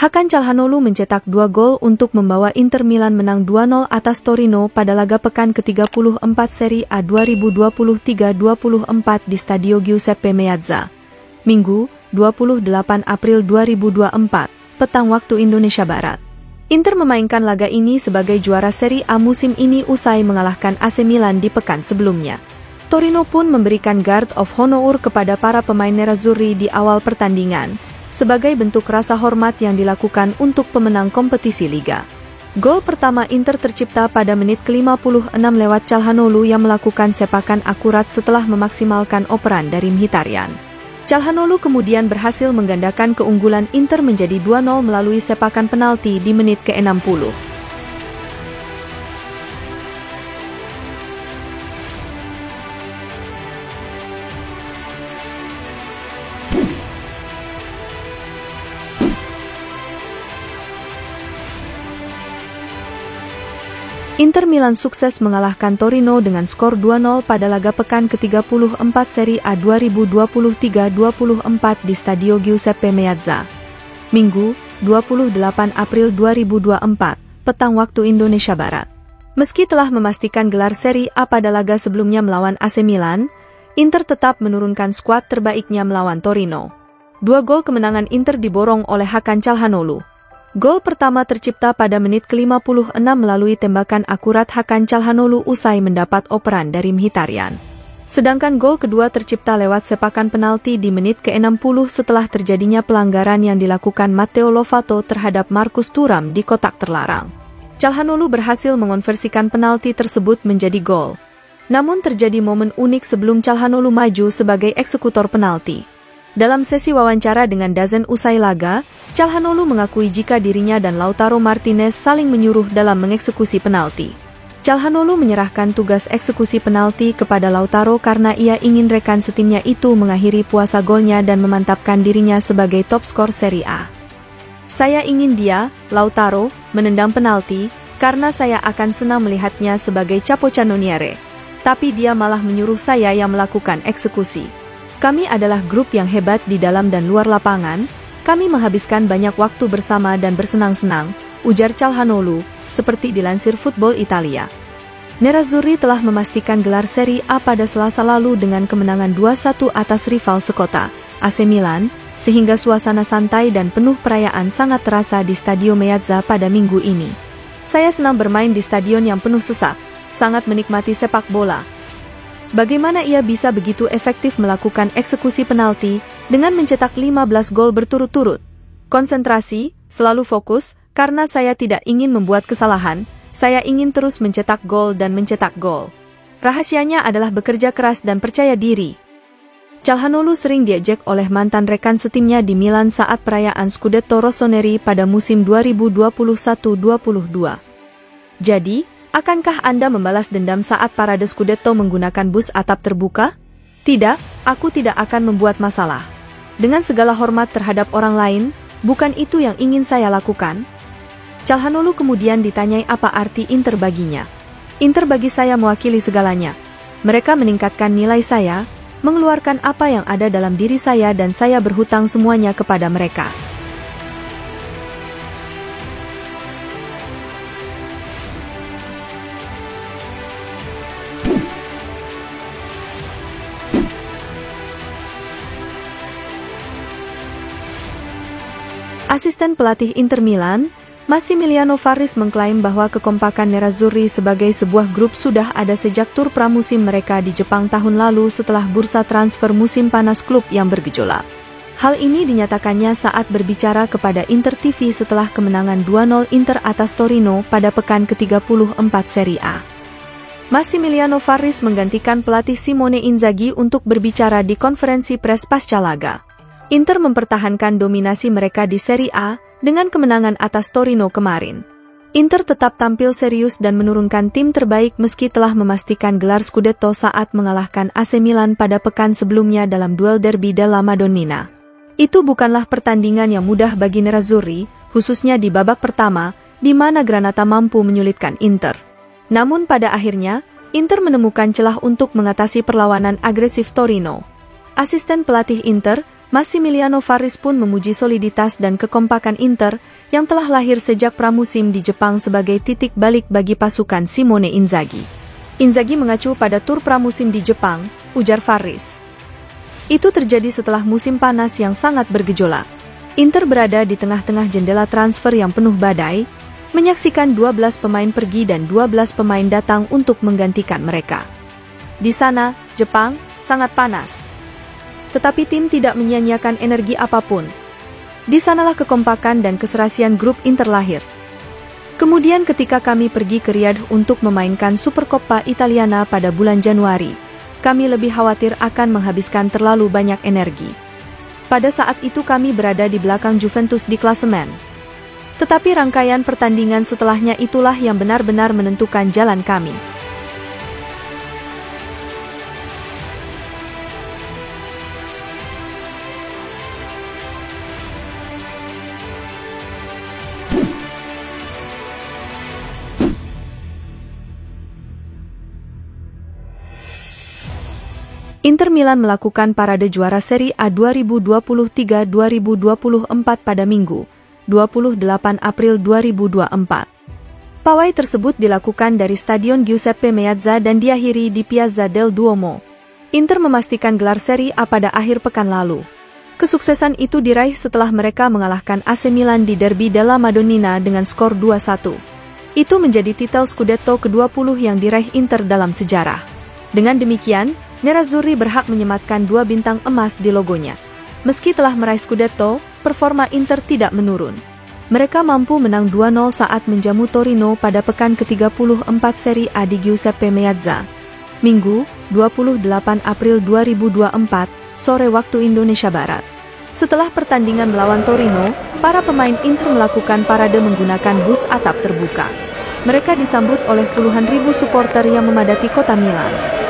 Hakan Calhanoglu mencetak 2 gol untuk membawa Inter Milan menang 2-0 atas Torino pada laga pekan ke-34 Serie A 2023-24 di Stadio Giuseppe Meazza. Minggu, 28 April 2024, petang waktu Indonesia Barat. Inter memainkan laga ini sebagai juara Serie A musim ini usai mengalahkan AC Milan di pekan sebelumnya. Torino pun memberikan guard of honor kepada para pemain nerazzurri di awal pertandingan, sebagai bentuk rasa hormat yang dilakukan untuk pemenang kompetisi Liga. Gol pertama Inter tercipta pada menit ke-56 lewat Calhanoglu yang melakukan sepakan akurat setelah memaksimalkan operan dari Mkhitaryan. Calhanoglu kemudian berhasil menggandakan keunggulan Inter menjadi 2-0 melalui sepakan penalti di menit ke-60. Inter Milan sukses mengalahkan Torino dengan skor 2-0 pada laga pekan ke-34 Serie A 2023-24 di Stadio Giuseppe Meazza. Minggu, 28 April 2024, petang waktu Indonesia Barat. Meski telah memastikan gelar Serie A pada laga sebelumnya melawan AC Milan, Inter tetap menurunkan skuad terbaiknya melawan Torino. 2 gol kemenangan Inter diborong oleh Hakan Calhanoglu. Gol pertama tercipta pada menit ke-56 melalui tembakan akurat Hakan Calhanoglu usai mendapat operan dari Mkhitaryan. Sedangkan gol kedua tercipta lewat sepakan penalti di menit ke-60 setelah terjadinya pelanggaran yang dilakukan Matteo Lovato terhadap Marcus Thuram di kotak terlarang. Calhanoglu berhasil mengonversikan penalti tersebut menjadi gol. Namun terjadi momen unik sebelum Calhanoglu maju sebagai eksekutor penalti. Dalam sesi wawancara dengan DAZN usai laga, Calhanoglu mengakui jika dirinya dan Lautaro Martinez saling menyuruh dalam mengeksekusi penalti. Calhanoglu menyerahkan tugas eksekusi penalti kepada Lautaro karena ia ingin rekan setimnya itu mengakhiri puasa golnya dan memantapkan dirinya sebagai top skor Serie A. Saya ingin dia, Lautaro, menendang penalti, karena saya akan senang melihatnya sebagai capocannoniere. Tapi dia malah menyuruh saya yang melakukan eksekusi. Kami adalah grup yang hebat di dalam dan luar lapangan, kami menghabiskan banyak waktu bersama dan bersenang-senang, ujar Calhanoglu, seperti dilansir Football Italia. Nerazzurri telah memastikan gelar Serie A pada Selasa lalu dengan kemenangan 2-1 atas rival sekota, AC Milan, sehingga suasana santai dan penuh perayaan sangat terasa di Stadio Meazza pada minggu ini. Saya senang bermain di stadion yang penuh sesak, sangat menikmati sepak bola. Bagaimana ia bisa begitu efektif melakukan eksekusi penalti dengan mencetak 15 gol berturut-turut? Konsentrasi, selalu fokus, karena saya tidak ingin membuat kesalahan, saya ingin terus mencetak gol dan mencetak gol. Rahasianya adalah bekerja keras dan percaya diri. Calhanoglu sering diejek oleh mantan rekan setimnya di Milan saat perayaan Scudetto Rossoneri pada musim 2021-22. Jadi, akankah Anda membalas dendam saat parade Scudetto menggunakan bus atap terbuka? Tidak, aku tidak akan membuat masalah. Dengan segala hormat terhadap orang lain, bukan itu yang ingin saya lakukan. Calhanoglu kemudian ditanyai apa arti Inter baginya. Inter bagi saya mewakili segalanya. Mereka meningkatkan nilai saya, mengeluarkan apa yang ada dalam diri saya dan saya berhutang semuanya kepada mereka. Asisten pelatih Inter Milan, Massimiliano Farris mengklaim bahwa kekompakan nerazzurri sebagai sebuah grup sudah ada sejak tur pramusim mereka di Jepang tahun lalu setelah bursa transfer musim panas klub yang bergejolak. Hal ini dinyatakannya saat berbicara kepada Inter TV setelah kemenangan 2-0 Inter atas Torino pada pekan ke-34 Serie A. Massimiliano Farris menggantikan pelatih Simone Inzaghi untuk berbicara di konferensi pers pasca laga. Inter mempertahankan dominasi mereka di Serie A dengan kemenangan atas Torino kemarin. Inter tetap tampil serius dan menurunkan tim terbaik meski telah memastikan gelar Scudetto saat mengalahkan AC Milan pada pekan sebelumnya dalam duel Derby della Madonnina. Itu bukanlah pertandingan yang mudah bagi nerazzurri, khususnya di babak pertama, di mana Granata mampu menyulitkan Inter. Namun pada akhirnya, Inter menemukan celah untuk mengatasi perlawanan agresif Torino. Asisten pelatih Inter, Massimiliano Farris pun memuji soliditas dan kekompakan Inter yang telah lahir sejak pramusim di Jepang sebagai titik balik bagi pasukan Simone Inzaghi. Inzaghi mengacu pada tur pramusim di Jepang, ujar Faris. Itu terjadi setelah musim panas yang sangat bergejolak. Inter berada di tengah-tengah jendela transfer yang penuh badai, menyaksikan 12 pemain pergi dan 12 pemain datang untuk menggantikan mereka. Di sana, Jepang, sangat panas. Tetapi tim tidak menyia-nyiakan energi apapun. Di sanalah kekompakan dan keserasian grup Inter lahir. Kemudian ketika kami pergi ke Riyadh untuk memainkan Supercoppa Italiana pada bulan Januari, kami lebih khawatir akan menghabiskan terlalu banyak energi. Pada saat itu kami berada di belakang Juventus di klasemen. Tetapi rangkaian pertandingan setelahnya itulah yang benar-benar menentukan jalan kami. Inter Milan melakukan parade juara Serie A 2023-2024 pada Minggu, 28 April 2024. Pawai tersebut dilakukan dari Stadion Giuseppe Meazza dan diakhiri di Piazza del Duomo. Inter memastikan gelar Serie A pada akhir pekan lalu. Kesuksesan itu diraih setelah mereka mengalahkan AC Milan di Derby della Madonnina dengan skor 2-1. Itu menjadi titel Scudetto ke-20 yang diraih Inter dalam sejarah. Dengan demikian, Nerazzurri berhak menyematkan 2 bintang emas di logonya. Meski telah meraih Scudetto, performa Inter tidak menurun. Mereka mampu menang 2-0 saat menjamu Torino pada pekan ke-34 Serie A di Giuseppe Meazza. Minggu, 28 April 2024, sore waktu Indonesia Barat. Setelah pertandingan melawan Torino, para pemain Inter melakukan parade menggunakan bus atap terbuka. Mereka disambut oleh puluhan ribu supporter yang memadati kota Milan.